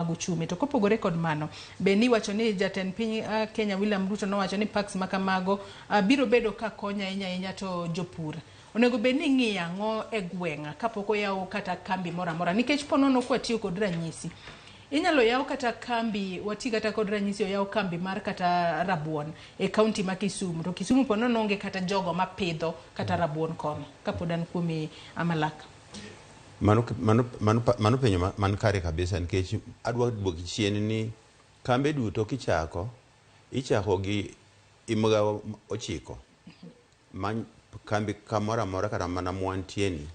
mag uchumi. To kopogore kod mano, bende wacho ni jatend piny Kenya William Ruto no wacho ni parks makamago biro bedo ka konya ahinya to jopur onego bed ni ng'iyo ang'o e gweng'a kapok oyaw kata kambi moro amora, nikech ponono kwatiyo kod ranyisi inyalo yaw kata kambi, wati kata kod ranyisi oyaw kambi mar kata rabuon e kaunti ma Kisumu, to Kisumu ponono onge kata jogo mapidho kata rabuon kono kapod an kuom Amalaka. Mano penyo man kare kabisa, nikech adwa duogo chien ni kambe duto kichako gi imgawa 9 man kambi kamora mora kata mana mwantieni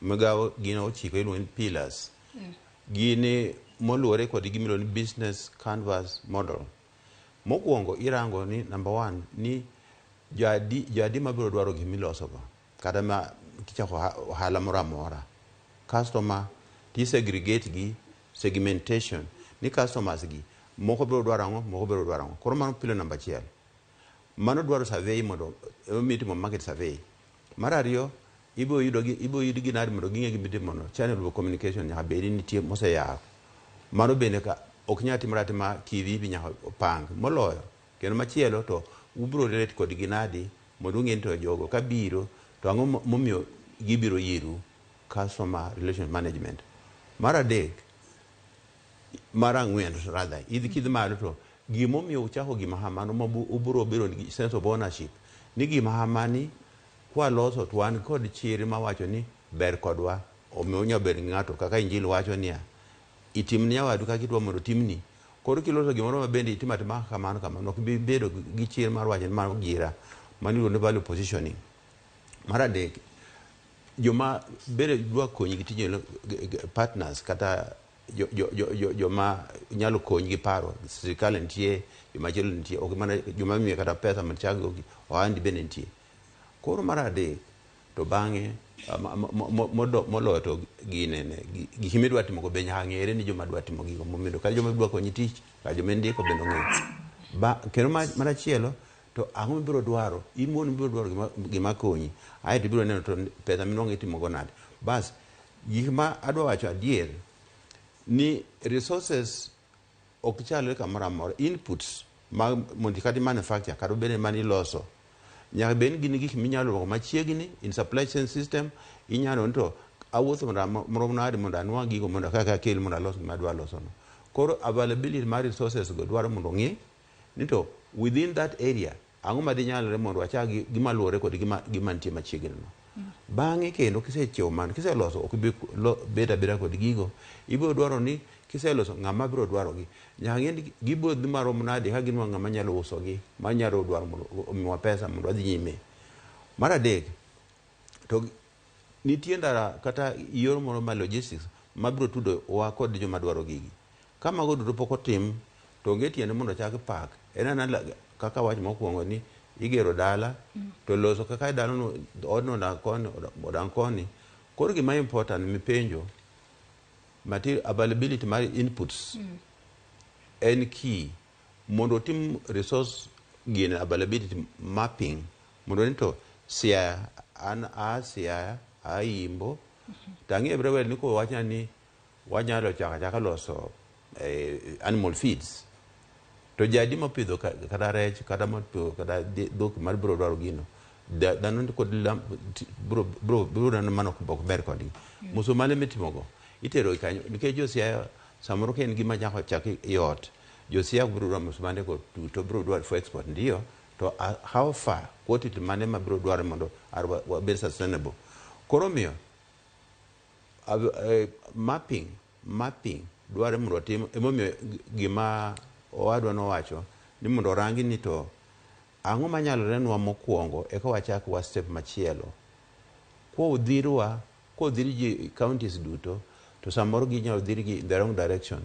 mgawa gino 9 iluongo ni pillars. Gini moluore kod gimilo ni business canvas model. Mokwongo irango ni number 1 ni jadi mabiro dwaro gimiloso go kata ma kichako ohala moro amora, customer segregate gi segmentation ni customers gi moko biro dwaro ang'o, moko biro dwaro ang'o. Koro mano pilo namba 1. Mano dwaro survey mondo mitimo market survey. Mar ariyo ibo yudgi nadi mondo ging'e gimitimo mondo channel of communication nyaka bedi nitie moseyaw. Mano bende ka ok nyati marati ma kivi nyaka pang moloyo kendo machielo to ubro relate kod ginadi mondo ung'e to jogo kabiro to ang'o momiyo gibiro yiru, customer relation management. Mar adek, mar ang'wen rather, kidhi malo to gimomiyo uchako gima hamano ubro biro ni sense of ownership ni gima hamani kwa loso to wan kod chiri mawacho ni ber kodwa, omiyo nyaber ng'ato kaka Injili wacho niya itimni nyawadu kaka idwa mondo timni. Koro kiloso gimoro mabende itimo atima kamano ok bi bedo gi chir mar wacho ni mano gira maniluongo ni value positioning. Mar adek, joma bere dwa konyi gi tije partners kata joma nyalo konyi gi paro, sirikal nitie, joma chelo nitie, ok mana joma miye kata pesa machago ohandi bende nitie. Koro mar adek to bang'e moloyo to ginene gikimi dwa timo go be nyaka ng'ere ni joma dwa timo gigo momiyo ka joma dwa konyi tich ka joma ndiko bende ng'e. Kendo machielo to ang'o biro dwaro, imon biro dwaro gima konyi, aeto biro neno to pesa minwang'o itimo go nade. Bas gik ma adwa wacho adier ni resources ok chalre kamoro amora, inputs mondo kata manufacture kata bende maniloso nyaka bed gin gik minyalo ruako machiegni in supply chain system. Inyalo nito awuotho mondo nade mondo anwang' gigo mondo kaka kel mondo alos gima adwa loso no. Koro availability mar resources go dwaro mondo ng'i ni to within that area ang'o ma dinyalore mondo wachak gima luwore kod gima nitie machiegni no. Bang'e kendo kisechiewo mano, kiseloso ok bet abeda kod gigo, ibiro dwaro ni kiseloso ng'ama biro dwaro gi nyaka ng'e ni gibiro dhi maromo nade ka gin ng'ama nyalo uso gi manyalo dwaro mondo omiwa pesa mondo wadhi nyime. Mar adek to nitie ndara kata yor moro ma logistics mabiro tudo wa kod joma dwaro gigi. Kama go duto pok otim to onge tiende mondo chak pak. Kaka wach mokwongo ni igero dala to loso kaka dala no odno odang' koni. Koro gima important mipenjo material availability mar inputs en key mondo tim resource gain availability mapping mondo nito Siaya Siaya Imbo tangi everywhere niko wacha ni wanyalo chaka loso animal feeds to jadi mapidho kata rech kata mapidho kata dhok mar biro dwaro gino dhano kod biro nano mano ok ber kodgi. Muso mane mitimogo itero kanyo nikech Josiaya samoro ken gima nyako chaki yot. Josiaya biro dwaro muso mane ko to biro dwaro for export ndio to how far quantity mane ma biro dwaro mondo be sustainable. Koro miyo mapping dwaro mondo tim emomiyo gima owadwa no wacho ni mondo rangi ni to ang'o manyalore nwa mokwongo eka wachak wa step machielo. Kwa udhiri ji counties duto to samoro ginyalo dhiri gi the wrong direction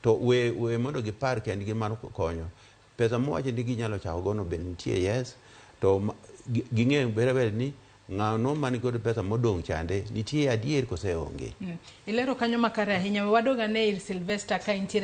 to we mondo gipar kendgi mano konyo. Pesa mowacho ni ginyalo chako gono bende nitie, yes, to ging'e ber ni ng'ano mani kod pesa modong' chande nitie adier kose onge. Ilero kanyo makare ahinya. Wadoga ne Sylvester ka intiere